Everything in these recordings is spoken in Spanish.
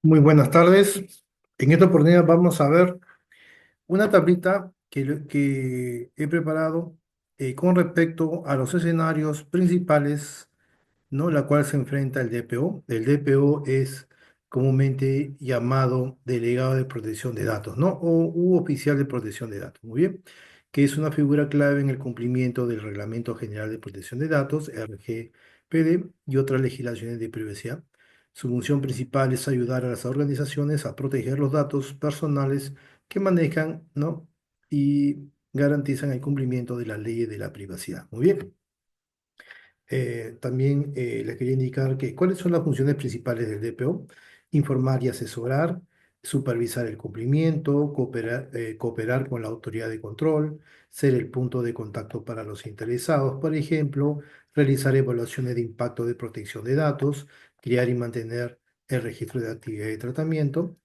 Muy buenas tardes. En esta oportunidad vamos a ver una tablita que he preparado con respecto a los escenarios principales, ¿no? La cual se enfrenta el DPO. El DPO es comúnmente llamado delegado de protección de datos, ¿no? U oficial de protección de datos, muy bien, que es una figura clave en el cumplimiento del Reglamento General de Protección de Datos, RGPD, y otras legislaciones de privacidad. Su función principal es ayudar a las organizaciones a proteger los datos personales que manejan, ¿no? Y garantizan el cumplimiento de las leyes de la privacidad. Muy bien. También les quería indicar que cuáles son las funciones principales del DPO: informar y asesorar, supervisar el cumplimiento, cooperar con la autoridad de control, ser el punto de contacto para los interesados, por ejemplo, realizar evaluaciones de impacto de protección de datos, crear y mantener el registro de actividad de tratamiento,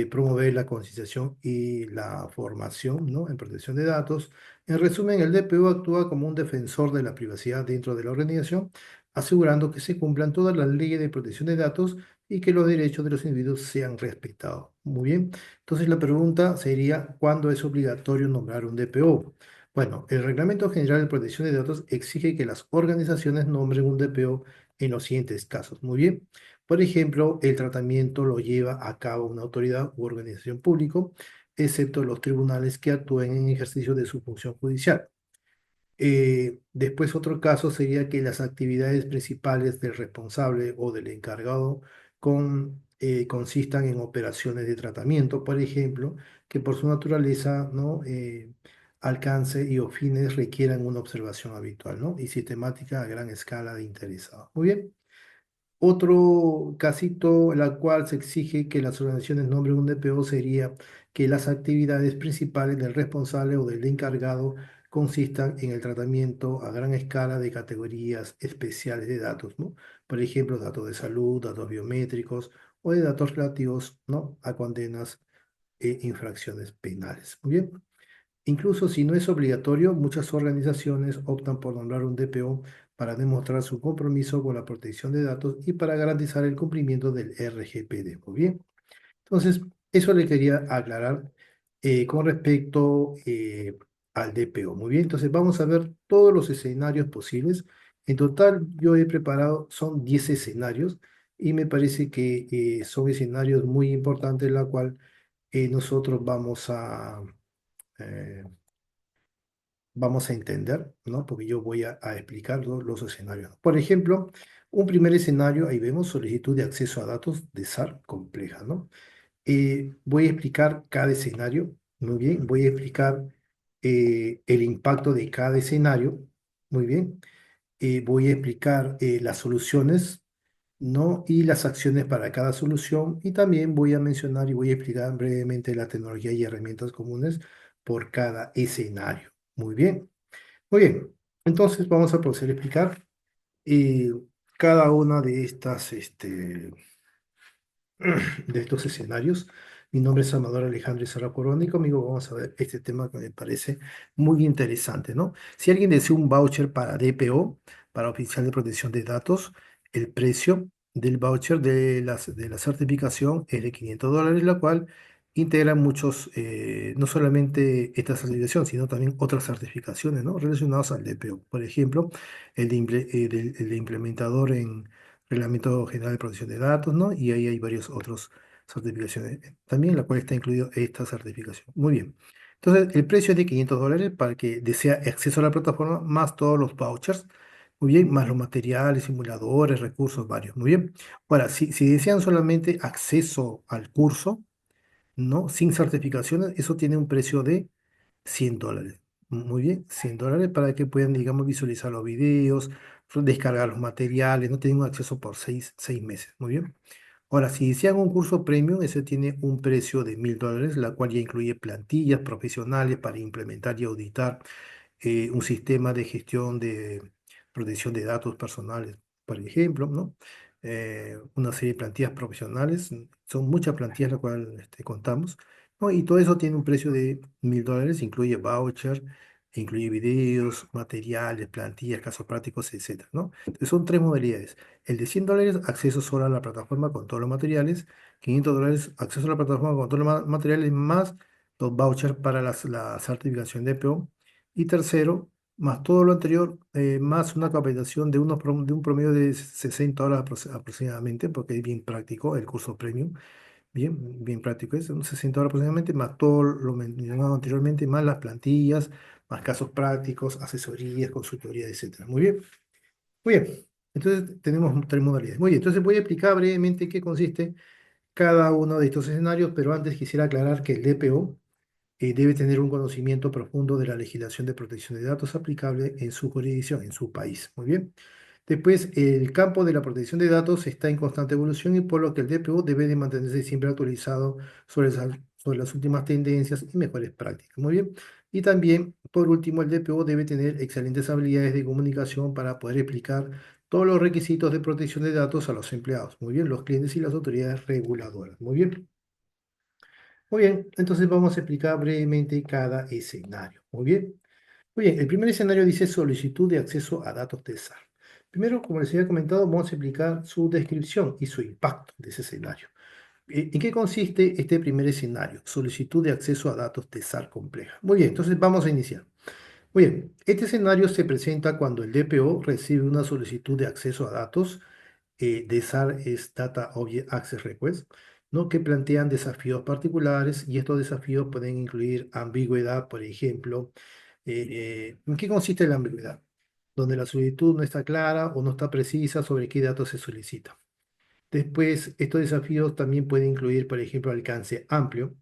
promover la concienciación y la formación, ¿no?, en protección de datos. En resumen, el DPO actúa como un defensor de la privacidad dentro de la organización, asegurando que se cumplan todas las leyes de protección de datos y que los derechos de los individuos sean respetados. Muy bien. Entonces la pregunta sería, ¿cuándo es obligatorio nombrar un DPO? Bueno, el Reglamento General de Protección de Datos exige que las organizaciones nombren un DPO en los siguientes casos. Muy bien. Por ejemplo, el tratamiento lo lleva a cabo una autoridad u organización pública, excepto los tribunales que actúen en ejercicio de su función judicial. Después otro caso sería que las actividades principales del responsable o del encargado consistan en operaciones de tratamiento, por ejemplo, que por su naturaleza, ¿no?, alcance y o fines requieran una observación habitual, ¿no?, y sistemática a gran escala de interesados. Muy bien. Otro casito en el cual se exige que las organizaciones nombren un DPO sería que las actividades principales del responsable o del encargado consistan en el tratamiento a gran escala de categorías especiales de datos, ¿no? Por ejemplo, datos de salud, datos biométricos o de datos relativos, ¿no?, a condenas e infracciones penales. Muy bien. Incluso si no es obligatorio, muchas organizaciones optan por nombrar un DPO para demostrar su compromiso con la protección de datos y para garantizar el cumplimiento del RGPD. Muy bien. Entonces, eso le quería aclarar con respecto al DPO. Muy bien, entonces vamos a ver todos los escenarios posibles. En total, yo he preparado, son 10 escenarios y me parece que son escenarios muy importantes, la cual nosotros eh, vamos a entender, ¿no? Porque yo voy a explicar los escenarios. Por ejemplo, un primer escenario, ahí vemos solicitud de acceso a datos de SAR compleja, ¿no? Voy a explicar cada escenario, muy bien. Voy a explicar el impacto de cada escenario, muy bien. Voy a explicar las soluciones, ¿no?, y las acciones para cada solución. Y también voy a mencionar y voy a explicar brevemente la tecnología y herramientas comunes por cada escenario. Muy bien. Muy bien, entonces vamos a proceder a explicar eh, cada una de de estos escenarios. Mi nombre es Amador Alejandro Serra Corona y conmigo vamos a ver este tema que me parece muy interesante, ¿no? Si alguien desea un voucher para DPO, para Oficial de Protección de Datos, el precio del voucher de la certificación es de $500, la cual integra muchos, no solamente esta certificación, sino también otras certificaciones, ¿no?, relacionadas al DPO. Por ejemplo, el de implementador en Reglamento General de Protección de Datos, ¿no? Y ahí hay varios otros certificaciones también, en la cual está incluido esta certificación. Muy bien. Entonces, el precio es de $500 para el que desea acceso a la plataforma, más todos los vouchers. Muy bien, más los materiales, simuladores, recursos varios. Muy bien. Ahora, si desean solamente acceso al curso, ¿no?, sin certificaciones, eso tiene un precio de $100. Muy bien, $100 para que puedan, digamos, visualizar los videos, descargar los materiales, no tienen un acceso por seis meses. Muy bien. Ahora, si desean un curso premium, ese tiene un precio de $1000, la cual ya incluye plantillas profesionales para implementar y auditar un sistema de gestión de protección de datos personales, por ejemplo, ¿no? Una serie de plantillas profesionales, son muchas plantillas las cuales contamos, ¿no? Y todo eso tiene un precio de $1000, incluye voucher, incluye videos, materiales, plantillas, casos prácticos, etcétera, ¿no? Entonces son tres modalidades. El de $100, acceso solo a la plataforma con todos los materiales. $500, acceso a la plataforma con todos los materiales, más los vouchers para la certificación de PO. Y tercero, más todo lo anterior, más una capacitación de un promedio de 60 horas aproximadamente, porque es bien práctico el curso premium. Bien práctico es, unos 60 horas aproximadamente, más todo lo mencionado anteriormente, más las plantillas, más casos prácticos, asesorías, consultoría, etcétera. Muy bien, muy bien. Entonces tenemos tres modalidades. Muy bien, entonces voy a explicar brevemente qué consiste cada uno de estos escenarios, pero antes quisiera aclarar que el DPO debe tener un conocimiento profundo de la legislación de protección de datos aplicable en su jurisdicción, en su país. Muy bien. Después, el campo de la protección de datos está en constante evolución y por lo que el DPO debe de mantenerse siempre actualizado sobre las últimas tendencias y mejores prácticas. Muy bien. Y también, por último, el DPO debe tener excelentes habilidades de comunicación para poder explicar todos los requisitos de protección de datos a los empleados. Muy bien, los clientes y las autoridades reguladoras. Muy bien. Muy bien, entonces vamos a explicar brevemente cada escenario. Muy bien. Muy bien, el primer escenario dice solicitud de acceso a datos de SAR. Primero, como les había comentado, vamos a explicar su descripción y su impacto de ese escenario. ¿En qué consiste este primer escenario? Solicitud de acceso a datos de SAR compleja. Muy bien, entonces vamos a iniciar. Muy bien, este escenario se presenta cuando el DPO recibe una solicitud de acceso a datos. DSAR es Data Object Access Request, ¿no? Que plantean desafíos particulares y estos desafíos pueden incluir ambigüedad, por ejemplo. ¿En qué consiste la ambigüedad? Donde la solicitud no está clara o no está precisa sobre qué datos se solicita. Después, estos desafíos también pueden incluir, por ejemplo, alcance amplio,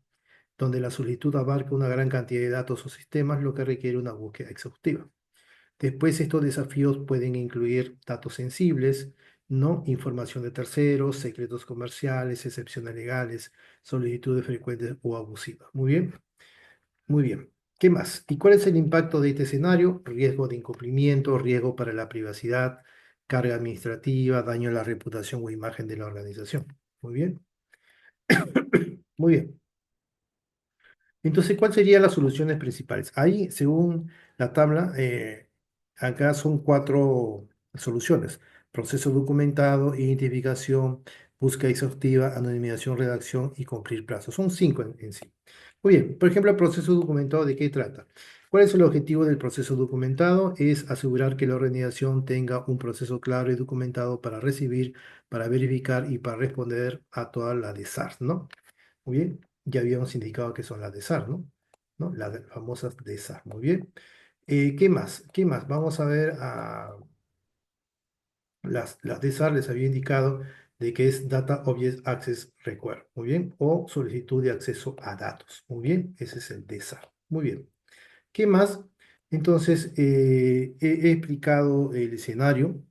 donde la solicitud abarca una gran cantidad de datos o sistemas, lo que requiere una búsqueda exhaustiva. Después, estos desafíos pueden incluir datos sensibles, ¿no? Información de terceros, secretos comerciales, excepciones legales, solicitudes frecuentes o abusivas. Muy bien, muy bien. ¿Qué más? ¿Y cuál es el impacto de este escenario? Riesgo de incumplimiento, riesgo para la privacidad, carga administrativa, daño a la reputación o imagen de la organización. Muy bien, muy bien. Entonces, ¿cuáles serían las soluciones principales? Ahí, según la tabla, acá son cuatro soluciones. Proceso documentado, identificación, búsqueda exhaustiva, anonimización, redacción y cumplir plazos. Son cinco en sí. Muy bien, por ejemplo, el proceso documentado, ¿de qué trata? ¿Cuál es el objetivo del proceso documentado? Es asegurar que la organización tenga un proceso claro y documentado para recibir, para verificar y para responder a todas las de SARS, ¿no? Muy bien, ya habíamos indicado que son las de SAR, ¿no? ¿No? Las famosas de SAR, muy bien. ¿Qué más? ¿Qué más? Vamos a ver a las de SAR, les había indicado de que es Data Object Access Request, muy bien, o solicitud de acceso a datos, muy bien, ese es el de SAR, muy bien. ¿Qué más? Entonces, he explicado el escenario,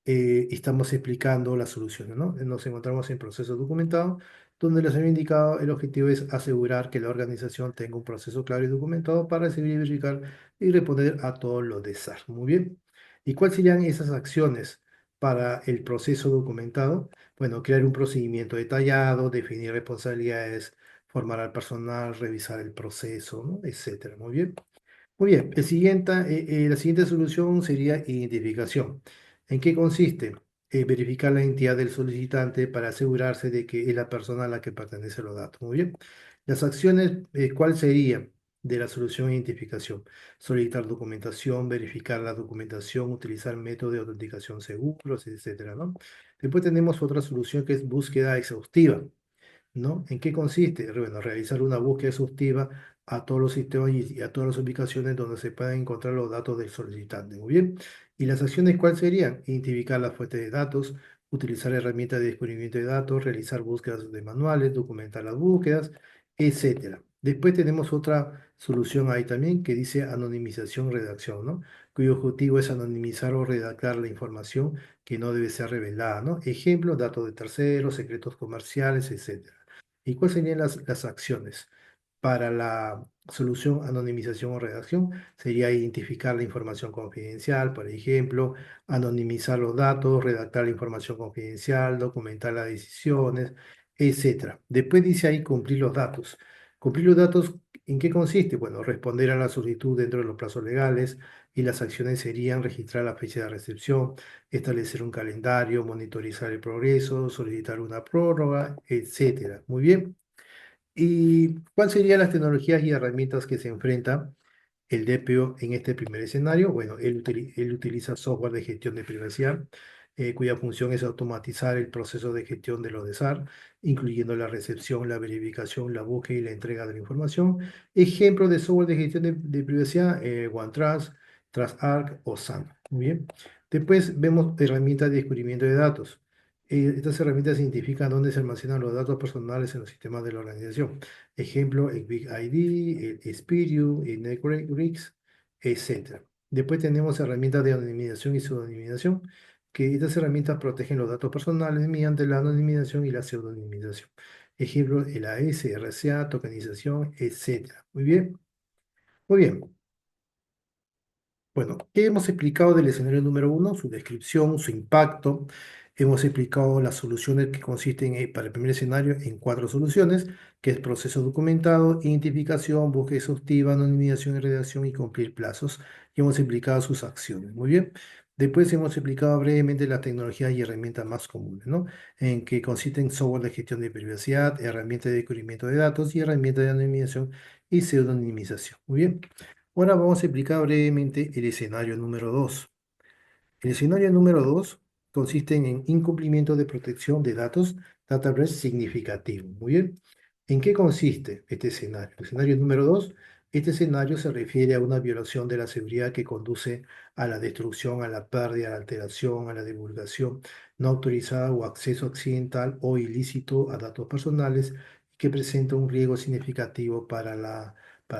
estamos explicando las soluciones, ¿no? Nos encontramos en proceso documentado, donde les había indicado el objetivo es asegurar que la organización tenga un proceso claro y documentado para recibir y verificar y responder a todos los desastres. Muy bien. ¿Y cuáles serían esas acciones para el proceso documentado? Bueno, crear un procedimiento detallado, definir responsabilidades, formar al personal, revisar el proceso, ¿no? Etcétera. Muy bien. Muy bien, la siguiente solución sería identificación. ¿En qué consiste? Verificar la identidad del solicitante para asegurarse de que es la persona a la que pertenecen los datos. Muy bien. Las acciones, ¿cuál sería de la solución de identificación? Solicitar documentación, verificar la documentación, utilizar métodos de autenticación seguros, etcétera, ¿no? Después tenemos otra solución que es búsqueda exhaustiva. ¿No? ¿En qué consiste? Bueno, realizar una búsqueda exhaustiva a todos los sistemas y a todas las ubicaciones donde se puedan encontrar los datos del solicitante. Muy bien. ¿Y las acciones cuáles serían? Identificar la fuente de datos, utilizar herramientas de descubrimiento de datos, realizar búsquedas de manuales, documentar las búsquedas, etcétera. Después tenemos otra solución ahí también que dice anonimización, redacción, ¿no? Cuyo objetivo es anonimizar o redactar la información que no debe ser revelada, ¿no? Ejemplo, datos de terceros, secretos comerciales, etcétera. ¿Y cuáles serían las acciones? Para la solución anonimización o redacción sería identificar la información confidencial, por ejemplo, anonimizar los datos, redactar la información confidencial, documentar las decisiones, etcétera. Después dice ahí cumplir los datos. Cumplir los datos ¿En qué consiste? Bueno, responder a la solicitud dentro de los plazos legales y las acciones serían registrar la fecha de recepción, establecer un calendario, monitorizar el progreso, solicitar una prórroga, etcétera. Muy bien. ¿Y cuáles serían las tecnologías y herramientas que se enfrenta el DPO en este primer escenario? Bueno, él utiliza software de gestión de privacidad, cuya función es automatizar el proceso de gestión de los DSAR, incluyendo la recepción, la verificación, la búsqueda y la entrega de la información. Ejemplos de software de gestión de privacidad, OneTrust, TrustArc o SAN. Muy bien. Después vemos herramientas de descubrimiento de datos. Estas herramientas identifican dónde se almacenan los datos personales en los sistemas de la organización. Ejemplo, el Big ID, el Spiriu, el NetRix, etc. Después tenemos herramientas de anonimización y pseudonimización, que estas herramientas protegen los datos personales mediante la anonimización y la pseudonimización. Ejemplo, el AS, RCA, tokenización, etc. Muy bien, muy bien. Bueno, ¿qué hemos explicado del escenario número uno? Su descripción, su impacto. Hemos explicado las soluciones que consisten para el primer escenario en cuatro soluciones, que es proceso documentado, identificación, búsqueda exhaustiva, anonimización y redacción y cumplir plazos. Y hemos explicado sus acciones. Muy bien. Después hemos explicado brevemente las tecnologías y herramientas más comunes, ¿no? En que consisten software de gestión de privacidad, herramientas de descubrimiento de datos y herramientas de anonimización y pseudonimización. Muy bien. Ahora vamos a explicar brevemente el escenario número 2. El escenario número 2 consiste en incumplimiento de protección de datos, data breach significativo. Muy bien. ¿En qué consiste este escenario? El escenario número 2, este escenario se refiere a una violación de la seguridad que conduce a la destrucción, a la pérdida, a la alteración, a la divulgación no autorizada o acceso accidental o ilícito a datos personales que presenta un riesgo significativo para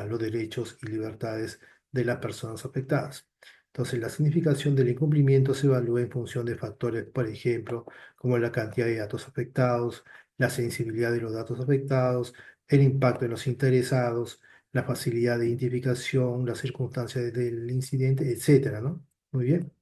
los derechos y libertades de las personas afectadas. Entonces, la significación del incumplimiento se evalúa en función de factores, por ejemplo, como la cantidad de datos afectados, la sensibilidad de los datos afectados, el impacto en los interesados, la facilidad de identificación, las circunstancias del incidente, etcétera, ¿no? Muy bien.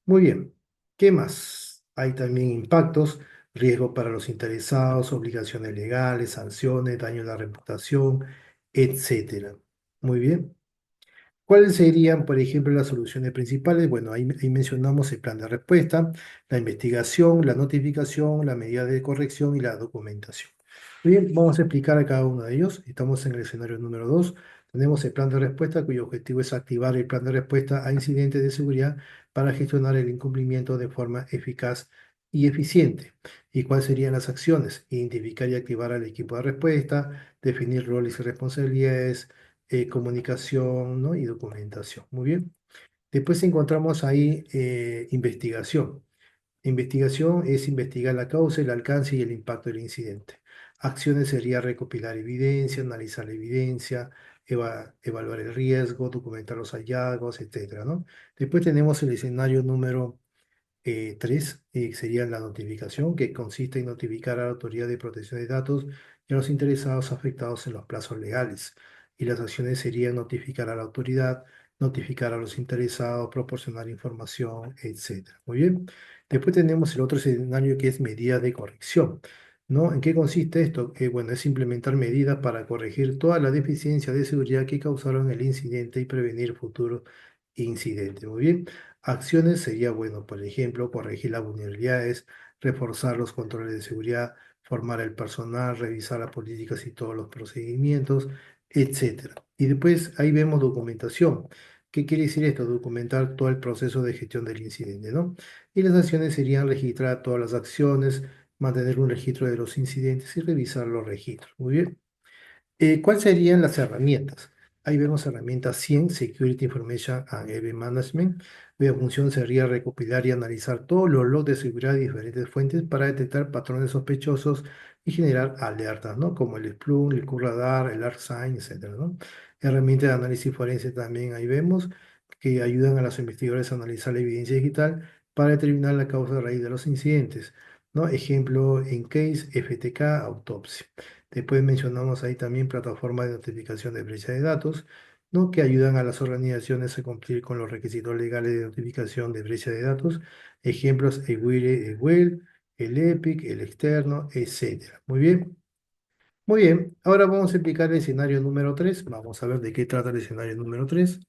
Muy bien. ¿Qué más? Hay también impactos, riesgo para los interesados, obligaciones legales, sanciones, daño a la reputación, etcétera. Muy bien. ¿Cuáles serían, por ejemplo, las soluciones principales? Bueno, ahí mencionamos el plan de respuesta, la investigación, la notificación, la medida de corrección y la documentación. Muy bien, vamos a explicar a cada uno de ellos. Estamos en el escenario número 2. Tenemos el plan de respuesta, cuyo objetivo es activar el plan de respuesta a incidentes de seguridad para gestionar el incumplimiento de forma eficaz y eficiente. ¿Y cuáles serían las acciones? Identificar y activar al equipo de respuesta, definir roles y responsabilidades, comunicación, ¿no? Y documentación. Muy bien. Después encontramos ahí investigación. Investigación es investigar la causa, el alcance y el impacto del incidente. Acciones sería recopilar evidencia, analizar la evidencia, evaluar el riesgo, documentar los hallazgos, etcétera, ¿no? Después tenemos el escenario número 3 sería la notificación, que consiste en notificar a la Autoridad de Protección de Datos y a los interesados afectados en los plazos legales. Y las acciones serían notificar a la autoridad, notificar a los interesados, proporcionar información, etcétera. Muy bien. Después tenemos el otro escenario que es medida de corrección. ¿No? ¿En qué consiste esto? Bueno, es implementar medidas para corregir todas las deficiencias de seguridad que causaron el incidente y prevenir futuros incidentes. Muy bien. Acciones sería, bueno, por ejemplo, corregir las vulnerabilidades, reforzar los controles de seguridad, formar el personal, revisar las políticas y todos los procedimientos, etcétera. Y después ahí vemos documentación. ¿Qué quiere decir esto? Documentar todo el proceso de gestión del incidente, ¿no? Y las acciones serían registrar todas las acciones, mantener un registro de los incidentes y revisar los registros. Muy bien. ¿Cuáles serían las herramientas? Ahí vemos herramienta 100, Security Information and Event Management, cuya función sería recopilar y analizar todos los logs de seguridad de diferentes fuentes para detectar patrones sospechosos y generar alertas, ¿no? Como el Splunk, el QRadar, el ArcSign, etcétera, ¿no? Herramientas de análisis forense también ahí vemos que ayudan a los investigadores a analizar la evidencia digital para determinar la causa raíz de los incidentes, ¿no? Ejemplo, en case, FTK, autopsia. Después mencionamos ahí también plataformas de notificación de brecha de datos, ¿no? Que ayudan a las organizaciones a cumplir con los requisitos legales de notificación de brecha de datos. Ejemplos, el WIRE, el WEL, el EPIC, el externo, etcétera. Muy bien. Muy bien, ahora vamos a explicar el escenario número 3. Vamos a ver de qué trata el escenario número 3.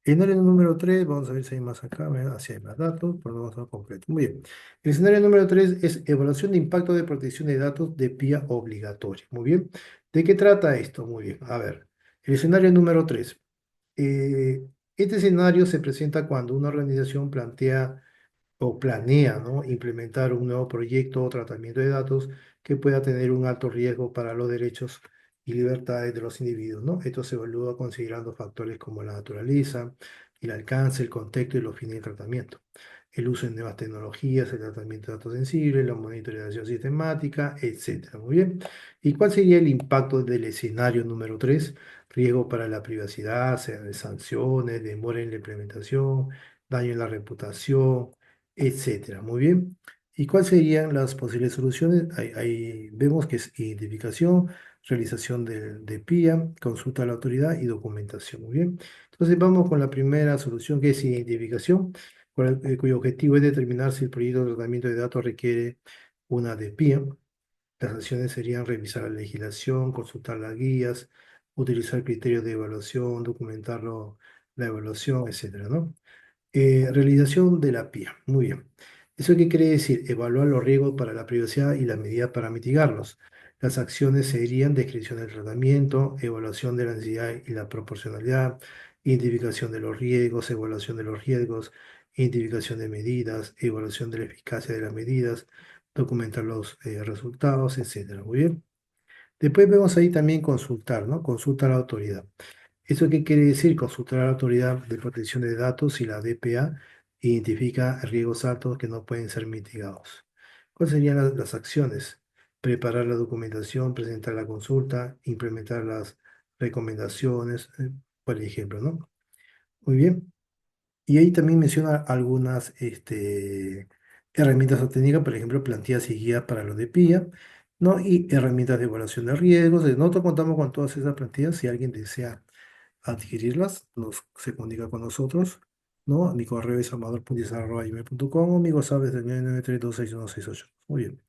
Escenario número 3, vamos a ver si hay más acá, ¿verdad? Si hay más datos, pero no vamos a ver completo. Muy bien. El escenario número 3 es evaluación de impacto de protección de datos de PIA obligatoria. Muy bien. ¿De qué trata esto? Muy bien. A ver, el escenario número 3. Eh, este escenario se presenta cuando una organización plantea o planea, ¿no?, implementar un nuevo proyecto o tratamiento de datos que pueda tener un alto riesgo para los derechos y libertades de los individuos, ¿no? Esto se evalúa considerando factores como la naturaleza, el alcance, el contexto y los fines del tratamiento, el uso de nuevas tecnologías, el tratamiento de datos sensibles, la monitorización sistemática, etcétera. Muy bien. ¿Y cuál sería el impacto del escenario número 3? Riesgo para la privacidad, sea de sanciones, demora en la implementación, daño en la reputación, etcétera. Muy bien. ¿Y cuáles serían las posibles soluciones? Ahí vemos que es identificación, realización de PIA, consulta a la autoridad y documentación. Muy bien. Entonces vamos con la primera solución, que es identificación, cuyo objetivo es determinar si el proyecto de tratamiento de datos requiere una de PIA. Las acciones serían revisar la legislación, consultar las guías, utilizar criterios de evaluación, documentarlo, la evaluación, etcétera, ¿no? Realización de la PIA. Muy bien. ¿Eso qué quiere decir? Evaluar los riesgos para la privacidad y las medidas para mitigarlos. Las acciones serían descripción del tratamiento, evaluación de la necesidad y la proporcionalidad, identificación de los riesgos, evaluación de los riesgos, identificación de medidas, evaluación de la eficacia de las medidas, documentar los resultados, etcétera. Muy bien. Después vemos ahí también consultar, ¿no? Consulta a la autoridad. ¿Eso qué quiere decir? Consultar a la Autoridad de Protección de Datos y la DPA identifica riesgos altos que no pueden ser mitigados. ¿Cuáles serían las acciones? Preparar la documentación, presentar la consulta, implementar las recomendaciones, por ejemplo, ¿no? Muy bien. Y ahí también menciona algunas herramientas o técnicas, por ejemplo, plantillas y guías para los de PIA, ¿no? Y herramientas de evaluación de riesgos. Nosotros contamos con todas esas plantillas. Si alguien desea adquirirlas, se comunica con nosotros, ¿no? Mi correo es amador.izar@gmail.com o mi WhatsApp es el 993261168. Muy bien.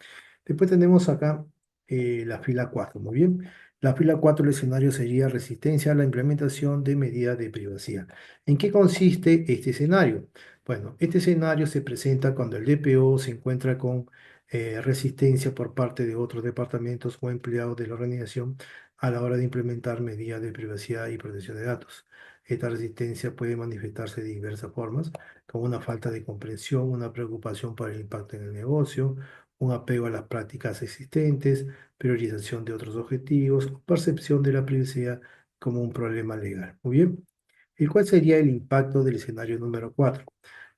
Después tenemos acá la fila 4. Muy bien. La fila 4, el escenario sería resistencia a la implementación de medidas de privacidad. ¿En qué consiste este escenario? Bueno, este escenario se presenta cuando el DPO se encuentra con resistencia por parte de otros departamentos o empleados de la organización a la hora de implementar medidas de privacidad y protección de datos. Esta resistencia puede manifestarse de diversas formas, como una falta de comprensión, una preocupación por el impacto en el negocio, un apego a las prácticas existentes, priorización de otros objetivos, o percepción de la privacidad como un problema legal. Muy bien. ¿Y cuál sería el impacto del escenario número 4?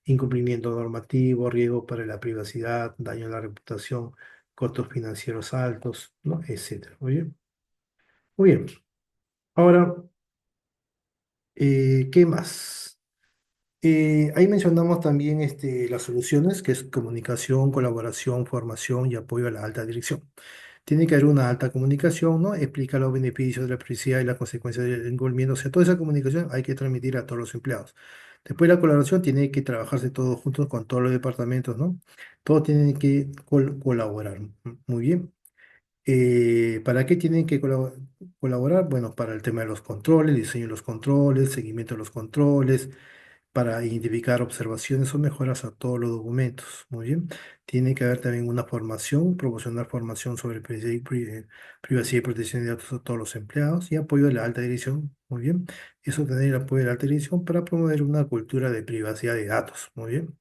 Incumplimiento normativo, riesgo para la privacidad, daño a la reputación, costos financieros altos, ¿no? Etcétera. Muy bien. Muy bien. Ahora, ¿qué más? Ahí mencionamos también las soluciones, que es comunicación, colaboración, formación y apoyo a la alta dirección. Tiene que haber una alta comunicación, ¿no? Explica los beneficios de la privacidad y las consecuencias del incumplimiento. O sea, toda esa comunicación hay que transmitir a todos los empleados. Después la colaboración tiene que trabajarse todos juntos con todos los departamentos, ¿no? Todos tienen que colaborar. Muy bien. ¿Para qué tienen que colaborar? Bueno, para el tema de los controles, diseño de los controles, seguimiento de los controles, para identificar observaciones o mejoras a todos los documentos. Muy bien. Tiene que haber también una formación, proporcionar formación sobre privacidad y protección de datos a todos los empleados y apoyo de la alta dirección. Muy bien. Eso tener el apoyo de la alta dirección para promover una cultura de privacidad de datos. Muy bien.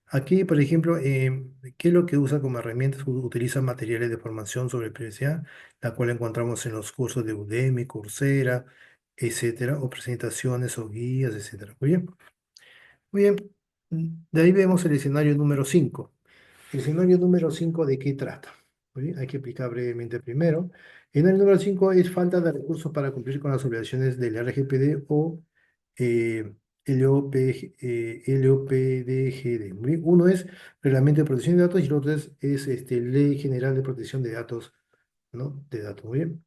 Aquí, por ejemplo, ¿qué es lo que usa como herramientas? Utiliza materiales de formación sobre privacidad, la cual encontramos en los cursos de Udemy, Coursera, etcétera, o presentaciones o guías, etcétera. Muy bien. Muy bien. De ahí vemos el escenario número 5. El escenario número 5, ¿de qué trata? Muy bien, hay que explicar brevemente primero. El escenario número 5 es falta de recursos para cumplir con las obligaciones del RGPD o eh, LOPDGD. Muy bien. Uno es Reglamento de Protección de Datos y el otro es Ley General de Protección de Datos, ¿no? De datos. Muy bien.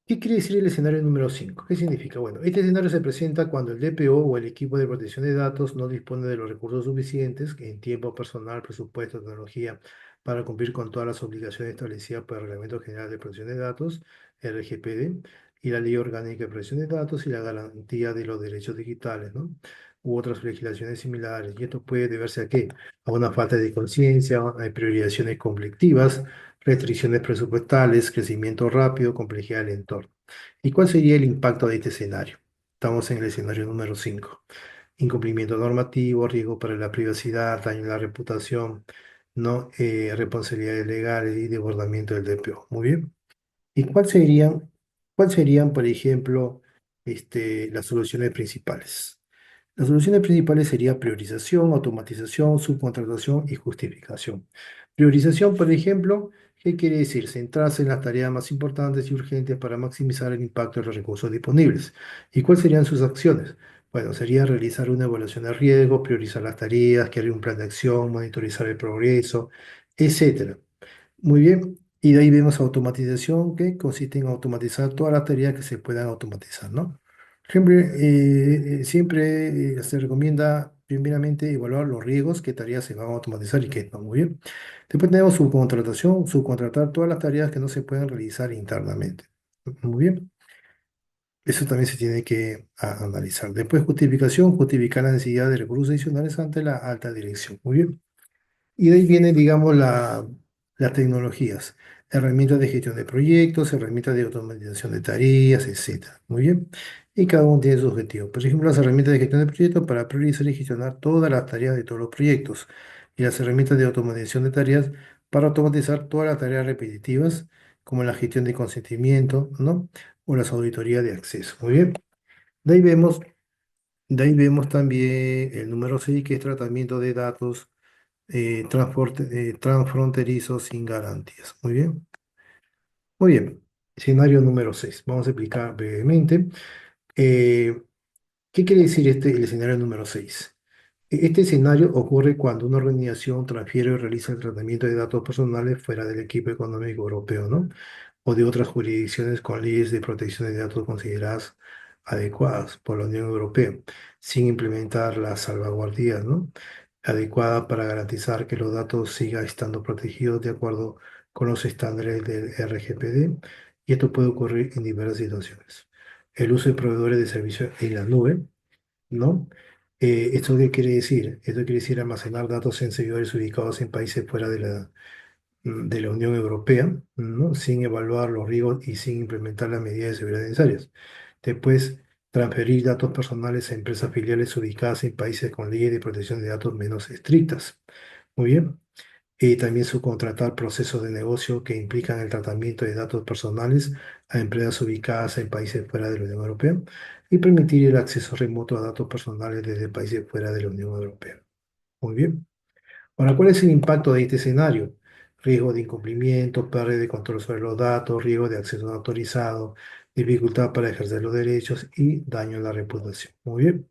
¿Qué quiere decir el escenario número 5? ¿Qué significa? Bueno, este escenario se presenta cuando el DPO o el equipo de protección de datos no dispone de los recursos suficientes en tiempo personal, presupuesto, tecnología para cumplir con todas las obligaciones establecidas por el Reglamento General de Protección de Datos, RGPD, y la Ley Orgánica de Protección de Datos y la garantía de los derechos digitales, ¿no? U otras legislaciones similares. Y esto puede deberse a qué? A una falta de conciencia, a priorizaciones conflictivas, restricciones presupuestales, crecimiento rápido, complejidad del entorno. ¿Y cuál sería el impacto de este escenario? Estamos en el escenario número 5. Incumplimiento normativo, riesgo para la privacidad, daño a la reputación, no responsabilidades legales y desbordamiento del DPO. Muy bien. ¿Y cuál serían, por ejemplo, las soluciones principales? Las soluciones principales serían priorización, automatización, subcontratación y justificación. Priorización, por ejemplo, ¿qué quiere decir? Centrarse en las tareas más importantes y urgentes para maximizar el impacto de los recursos disponibles. ¿Y cuáles serían sus acciones? Bueno, sería realizar una evaluación de riesgo, priorizar las tareas, crear un plan de acción, monitorizar el progreso, etcétera. Muy bien, y de ahí vemos automatización, que consiste en automatizar todas las tareas que se puedan automatizar, ¿no? Siempre se recomienda primeramente evaluar los riesgos, qué tareas se van a automatizar y qué no. Muy bien. Después tenemos subcontratación, subcontratar todas las tareas que no se pueden realizar internamente. Muy bien. Eso también se tiene que analizar. Después justificación, justificar la necesidad de recursos adicionales ante la alta dirección. Muy bien. Y de ahí vienen, digamos, las tecnologías, herramientas de gestión de proyectos, herramientas de automatización de tareas, etcétera. Muy bien. Y cada uno tiene su objetivo. Por ejemplo, las herramientas de gestión de proyectos para priorizar y gestionar todas las tareas de todos los proyectos. Y las herramientas de automatización de tareas para automatizar todas las tareas repetitivas, como la gestión de consentimiento, ¿no? O las auditorías de acceso. Muy bien. De ahí vemos, de ahí vemos también el número 6, que es tratamiento de datos transfronterizo sin garantías. Muy bien. Muy bien. Escenario número 6. Vamos a explicar brevemente. Eh, ¿Qué quiere decir el escenario número 6? Este escenario ocurre cuando una organización transfiere o realiza el tratamiento de datos personales fuera del equipo económico europeo, ¿no? O de otras jurisdicciones con leyes de protección de datos consideradas adecuadas por la Unión Europea, sin implementar las salvaguardias, ¿no? Adecuadas para garantizar que los datos sigan estando protegidos de acuerdo con los estándares del RGPD, y esto puede ocurrir en diversas situaciones. El uso de proveedores de servicios en la nube, ¿no? ¿Esto qué quiere decir? Esto quiere decir almacenar datos en servidores ubicados en países fuera de la Unión Europea, ¿no? Sin evaluar los riesgos y sin implementar las medidas de seguridad necesarias. Después, transferir datos personales a empresas filiales ubicadas en países con leyes de protección de datos menos estrictas. Muy bien. Y también subcontratar procesos de negocio que implican el tratamiento de datos personales a empresas ubicadas en países fuera de la Unión Europea y permitir el acceso remoto a datos personales desde países fuera de la Unión Europea. Muy bien. Ahora, ¿cuál es el impacto de este escenario? Riesgo de incumplimiento, pérdida de control sobre los datos, riesgo de acceso no autorizado, dificultad para ejercer los derechos y daño a la reputación. Muy bien.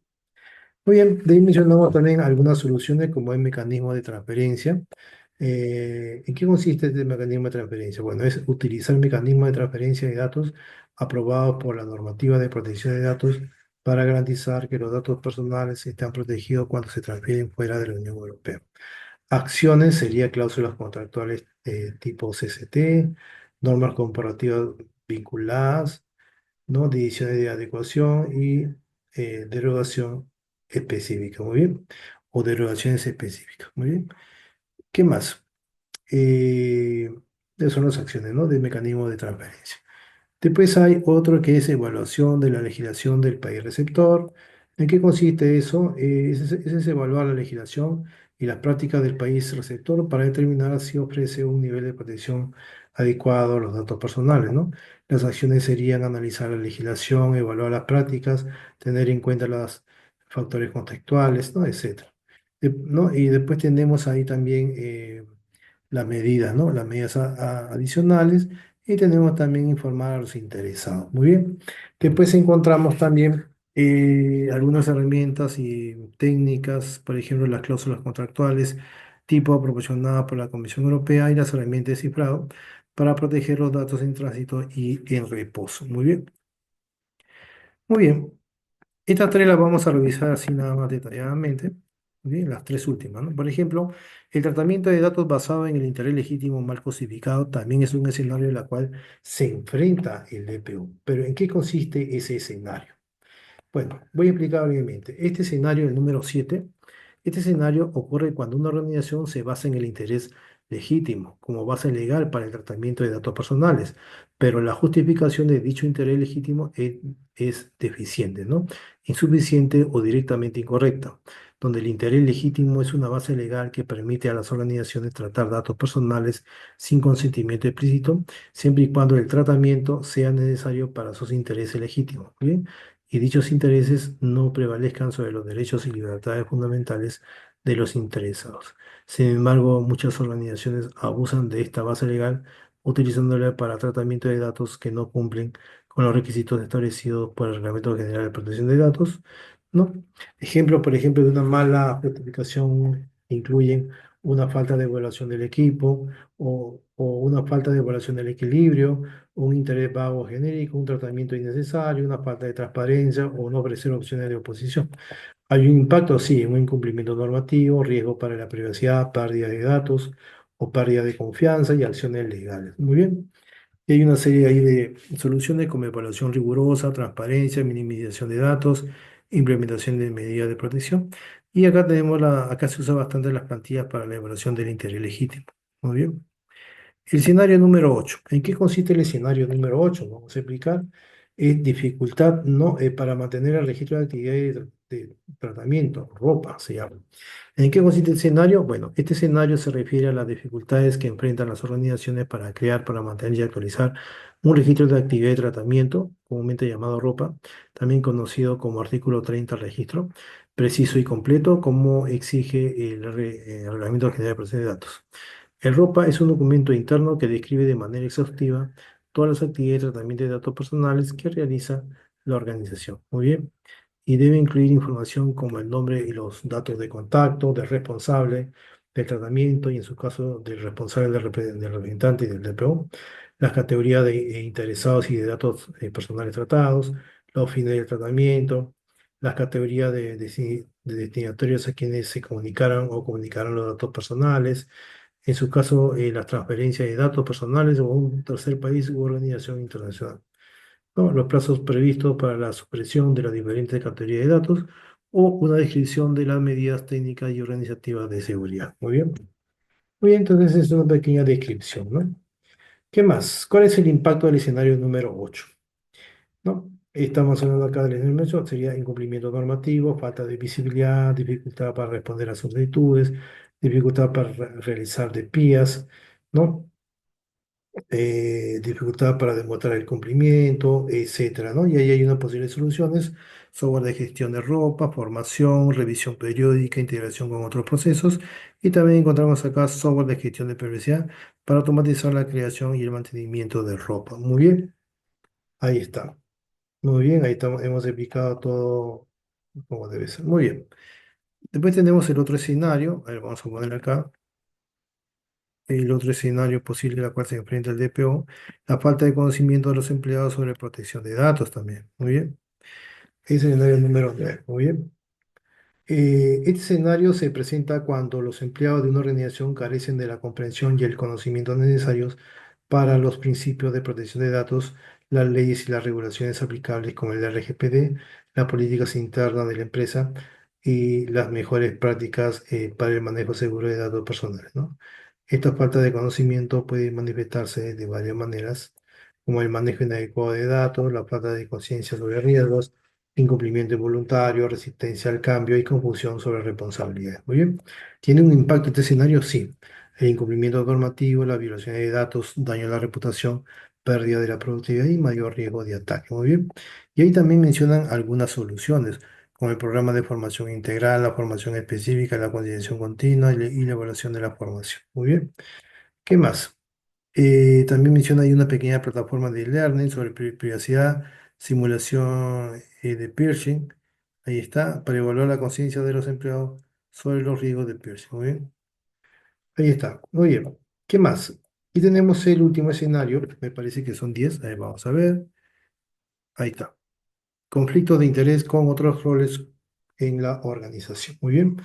Muy bien, de ahí mencionamos también algunas soluciones como el mecanismo de transferencia. ¿En qué consiste este mecanismo de transferencia? Bueno, es utilizar el mecanismo de transferencia de datos aprobado por la normativa de protección de datos para garantizar que los datos personales están protegidos cuando se transfieren fuera de la Unión Europea. Acciones sería cláusulas contractuales tipo CCT, normas comparativas vinculadas, ¿no? Decisiones de adecuación y derogación específica, muy bien. O derogaciones específicas, muy bien. ¿Qué más? Esas son las acciones, ¿no? Del mecanismo de transferencia. Después hay otro que es evaluación de la legislación del país receptor. ¿En qué consiste eso? Es evaluar la legislación y las prácticas del país receptor para determinar si ofrece un nivel de protección adecuado a los datos personales, ¿no? Las acciones serían analizar la legislación, evaluar las prácticas, tener en cuenta los factores contextuales, ¿no? Etcétera. ¿No? Y después tenemos ahí también las medidas, ¿no? Las medidas adicionales, y tenemos también informar a los interesados. Muy bien. Después encontramos también algunas herramientas y técnicas, por ejemplo, las cláusulas contractuales tipo proporcionadas por la Comisión Europea y las herramientas de cifrado para proteger los datos en tránsito y en reposo. Muy bien. Muy bien. Estas tres las vamos a revisar así nada más detalladamente. Bien, las tres últimas, ¿no? Por ejemplo, el tratamiento de datos basado en el interés legítimo mal cosificado también es un escenario en el cual se enfrenta el DPO. Pero ¿en qué consiste ese escenario? Bueno, voy a explicar brevemente. Este escenario, el número 7, este escenario ocurre cuando una organización se basa en el interés legítimo como base legal para el tratamiento de datos personales, pero la justificación de dicho interés legítimo es deficiente, ¿no? Insuficiente o directamente incorrecta, donde el interés legítimo es una base legal que permite a las organizaciones tratar datos personales sin consentimiento explícito, siempre y cuando el tratamiento sea necesario para sus intereses legítimos. ¿Bien? Y dichos intereses no prevalezcan sobre los derechos y libertades fundamentales de los interesados. Sin embargo, muchas organizaciones abusan de esta base legal utilizándola para tratamiento de datos que no cumplen con los requisitos establecidos por el Reglamento General de Protección de Datos, ¿no? Ejemplos, por ejemplo, de una mala justificación incluyen una falta de evaluación del equipo o una falta de evaluación del equilibrio, un interés vago genérico, un tratamiento innecesario, una falta de transparencia o no ofrecer opciones de oposición. Hay un impacto, sí, un incumplimiento normativo, riesgo para la privacidad, pérdida de datos o pérdida de confianza y acciones legales. Muy bien. Y hay una serie ahí de soluciones como evaluación rigurosa, transparencia, minimización de datos, implementación de medidas de protección. Y acá acá se usa bastante las plantillas para la evaluación del interés legítimo. Muy bien. El escenario número 8. ¿En qué consiste el escenario número 8? Vamos a explicar. Es dificultad no, para mantener el registro de actividades de tratamiento, ropa se llama. ¿En qué consiste el escenario? Bueno, este escenario se refiere a las dificultades que enfrentan las organizaciones para crear, para mantener y actualizar un registro de actividad de tratamiento, comúnmente llamado ROPA, también conocido como artículo 30 registro, preciso y completo, como exige el Reglamento General de Protección de Datos. El ROPA es un documento interno que describe de manera exhaustiva todas las actividades de tratamiento de datos personales que realiza la organización. Muy bien. Y debe incluir información como el nombre y los datos de contacto del responsable del tratamiento y en su caso del responsable del representante y del DPO, las categorías de interesados y de datos personales tratados, los fines del tratamiento, las categorías de destinatarios a quienes se comunicaran o comunicarán los datos personales, en su caso, las transferencias de datos personales o a un tercer país u organización internacional, ¿no? Los plazos previstos para la supresión de las diferentes categorías de datos o una descripción de las medidas técnicas y organizativas de seguridad. Muy bien. Muy bien, entonces es una pequeña descripción, ¿no? ¿Qué más? ¿Cuál es el impacto del escenario número 8? ¿No? Estamos hablando acá del escenario número 8, sería incumplimiento normativo, falta de visibilidad, dificultad para responder a solicitudes, dificultad para realizar de PIAs, ¿no? Dificultad para demostrar el cumplimiento, etcétera, ¿no? Y ahí hay unas posibles soluciones: software de gestión de ropa, formación, revisión periódica, integración con otros procesos. Y también encontramos acá software de gestión de privacidad para automatizar la creación y el mantenimiento de ropa. Muy bien, ahí está. Muy bien, ahí estamos, hemos explicado todo como debe ser. Muy bien. Después tenemos el otro escenario. A ver, vamos a poner acá. El otro escenario posible en el cual se enfrenta el DPO, la falta de conocimiento de los empleados sobre protección de datos también. Muy bien. Ese es el escenario número 3. Muy bien. Este escenario se presenta cuando los empleados de una organización carecen de la comprensión y el conocimiento necesarios para los principios de protección de datos, las leyes y las regulaciones aplicables como el RGPD, las políticas internas de la empresa y las mejores prácticas para el manejo seguro de datos personales, ¿no? Esta falta de conocimiento puede manifestarse de varias maneras, como el manejo inadecuado de datos, la falta de conciencia sobre riesgos, incumplimiento involuntario, resistencia al cambio y confusión sobre responsabilidad. Muy bien. ¿Tiene un impacto este escenario? Sí. El incumplimiento normativo, la violación de datos, daño a la reputación, pérdida de la productividad y mayor riesgo de ataque. Muy bien. Y ahí también mencionan algunas soluciones, como el programa de formación integral, la formación específica, la concienciación continua y la evaluación de la formación. Muy bien. ¿Qué más? También menciona ahí una pequeña plataforma de learning sobre privacidad, simulación de piercing. Ahí está, para evaluar la conciencia de los empleados sobre los riesgos de piercing. Muy bien. Ahí está. Muy bien. ¿Qué más? Y tenemos el último escenario, me parece que son 10. Ahí vamos a ver. Ahí está. Conflictos de interés con otros roles en la organización. Muy bien.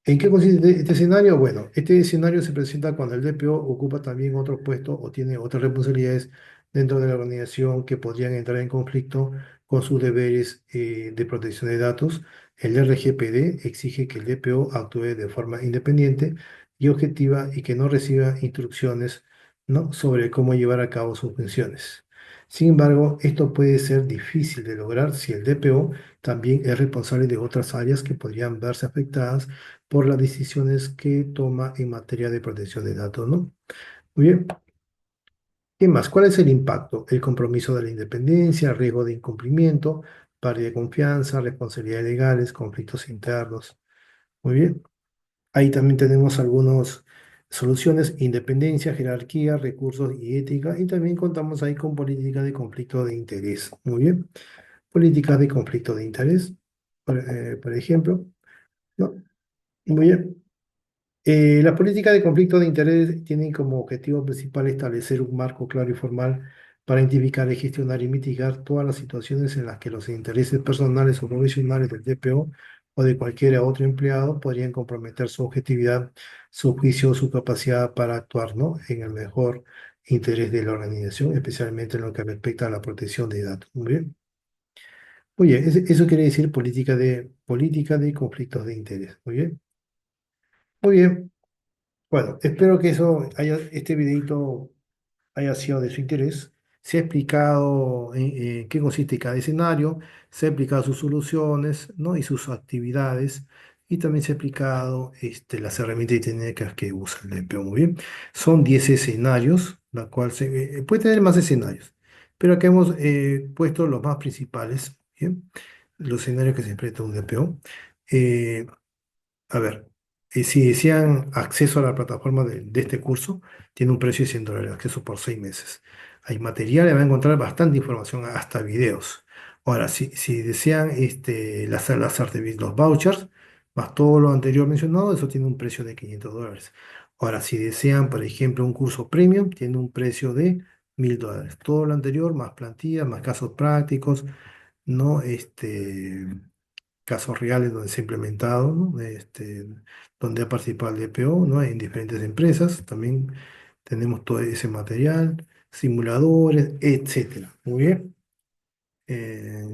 ¿En qué consiste este escenario? Bueno, este escenario se presenta cuando el DPO ocupa también otros puestos o tiene otras responsabilidades dentro de la organización que podrían entrar en conflicto con sus deberes de protección de datos. El RGPD exige que el DPO actúe de forma independiente y objetiva y que no reciba instrucciones, ¿no?, sobre cómo llevar a cabo sus funciones. Sin embargo, esto puede ser difícil de lograr si el DPO también es responsable de otras áreas que podrían verse afectadas por las decisiones que toma en materia de protección de datos, ¿no? Muy bien. ¿Qué más? ¿Cuál es el impacto? El compromiso de la independencia, riesgo de incumplimiento, pérdida de confianza, responsabilidades legales, conflictos internos. Muy bien. Ahí también tenemos algunas soluciones: independencia, jerarquía, recursos y ética. Y también contamos ahí con políticas de conflicto de interés. Muy bien. Políticas de conflicto de interés, por ejemplo, ¿no? Muy bien. Las políticas de conflicto de interés tienen como objetivo principal establecer un marco claro y formal para identificar, gestionar y mitigar todas las situaciones en las que los intereses personales o profesionales del DPO o de cualquier otro empleado podrían comprometer su objetividad, su juicio, su capacidad para actuar, ¿no?, en el mejor interés de la organización, especialmente en lo que respecta a la protección de datos. Muy bien. Oye, eso quiere decir política de conflictos de interés. Muy bien. Muy bien. Bueno, espero que este videito haya sido de su interés. Se ha explicado en qué consiste cada escenario, se ha explicado sus soluciones, ¿no?, y sus actividades, y también se ha explicado las herramientas y técnicas que usa el DPO. Muy bien. Son 10 escenarios, la cual puede tener más escenarios, pero acá hemos puesto los más principales, ¿bien? Los escenarios que se enfrenta un DPO. A ver, si desean acceso a la plataforma de este curso, tiene un precio de $100, acceso por 6 meses. Hay material, van a encontrar bastante información, hasta videos. Ahora, si desean los vouchers, más todo lo anterior mencionado, eso tiene un precio de $500. Ahora, si desean, por ejemplo, un curso premium, tiene un precio de $1000. Todo lo anterior, más plantillas, más casos prácticos, ¿no? Casos reales donde se ha implementado, ¿no? Donde ha participado el DPO, ¿no?, en diferentes empresas. También tenemos todo ese material, simuladores, etcétera. Muy bien.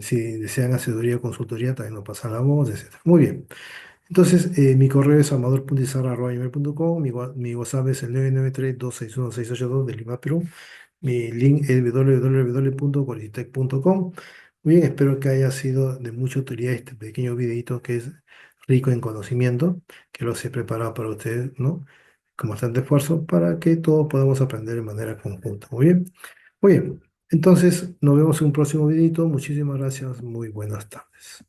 Si desean asesoría o consultoría, también nos pasan la voz, etcétera. Muy bien. Entonces, mi correo es amador.izarra@gmail.com, mi WhatsApp es el 993-261-682 de Lima, Perú. Mi link es www.colisitec.com. Muy bien, espero que haya sido de mucha utilidad este pequeño videito que es rico en conocimiento, que lo he preparado para ustedes, ¿no?, con bastante esfuerzo para que todos podamos aprender de manera conjunta. Muy bien. Muy bien. Entonces, nos vemos en un próximo videito. Muchísimas gracias. Muy buenas tardes.